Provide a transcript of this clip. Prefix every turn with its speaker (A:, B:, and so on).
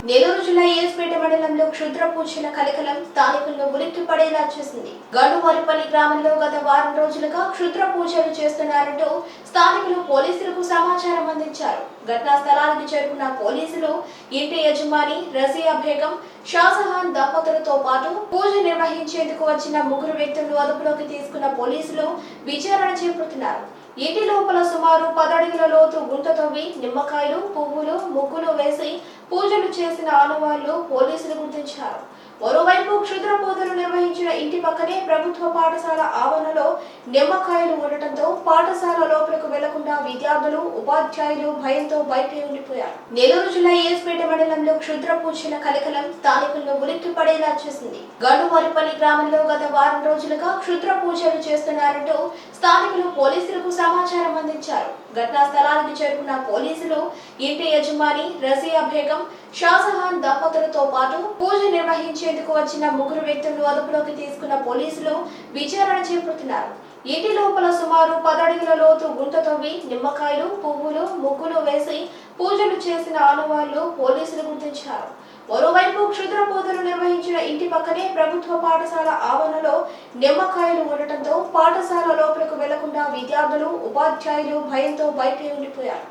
A: నెల్లూరు జిల్లా ఏఎస్పేట మండలంలో క్షుద్ర పూజల కలకలం స్థానికులను ఉలిక్కి పడేలా చేసింది. గండువారిపల్లి గ్రామంలో గత వారం రోజులుగా క్షుద్ర పూజలు చేస్తున్నారంటూ స్థానికులు పోలీసులకు సమాచారం అందించారు. ఘటనా స్థలానికి చేరుకున్న పోలీసులు ఇంటి యజమాని రజియా బేగం, షాజహాన్ దంపతులతో పాటు పూజ నిర్వహించేందుకు వచ్చిన ముగ్గురు వ్యక్తులను అదుపులోకి తీసుకున్న పోలీసులు విచారణ చేపడుతున్నారు. ఇంటి లోపల సుమారు 10 అడుగుల లోతు గుంట తవ్వి నిమ్మకాయలు, పువ్వులు, ముగ్గులు వేసి పూజలు చేసిన ఆనవాళ్లు పోలీసులు గుర్తించారు. మరోవైపు క్షుద్ర పూజలు నిర్వహించిన ఇంటి పక్కనే ప్రభుత్వ పాఠశాల ఆవరణలో నిమ్మకాయలు ఉండటంతో పాఠశాల లోపలకు వెళ్లకుండా విద్యార్థులు, ఉపాధ్యాయులు భయంతో బయటే ఉండిపోయారు. నెల్లూరు జిల్లా ఏఎస్పేట మండలంలో క్షుద్ర పూజల కలకలం స్థానికులను ఉలిక్కి పడేలా చేసింది. గండువారిపల్లి గ్రామంలో గత వారం రోజులుగా క్షుద్ర పూజలు చేస్తున్నారంటూ స్థానికులు పోలీసులకు సమాచారం అందించారు. ఘటనా స్థలానికి చేరుకున్న పోలీసులు ఇంటి యజమాని రజియా బేగం, షాజహాన్ దంపతులతో పాటు పూజ నిర్వహించేందుకు వచ్చిన ముగ్గురు వ్యక్తులను అదుపులోకి తీసుకున్న పోలీసులు విచారణ చేపడుతున్నారు. ఇంటి లోపల సుమారు 10 అడుగుల లోతు గుంట తవ్వి నిమ్మకాయలు, పువ్వులు, ముగ్గులు వేసి పూజలు చేసిన ఆనవాళ్లు పోలీసులు గుర్తించారు. మరోవైపు క్షుద్ర పూజలు నిర్వహించిన ఇంటి పక్కనే ప్రభుత్వ పాఠశాల ఆవరణలో నిమ్మకాయలు ఉండటంతో పాఠశాల లోపలకు వెళ్లకుండా విద్యార్థులు, ఉపాధ్యాయులు భయంతో బయటే ఉండిపోయారు.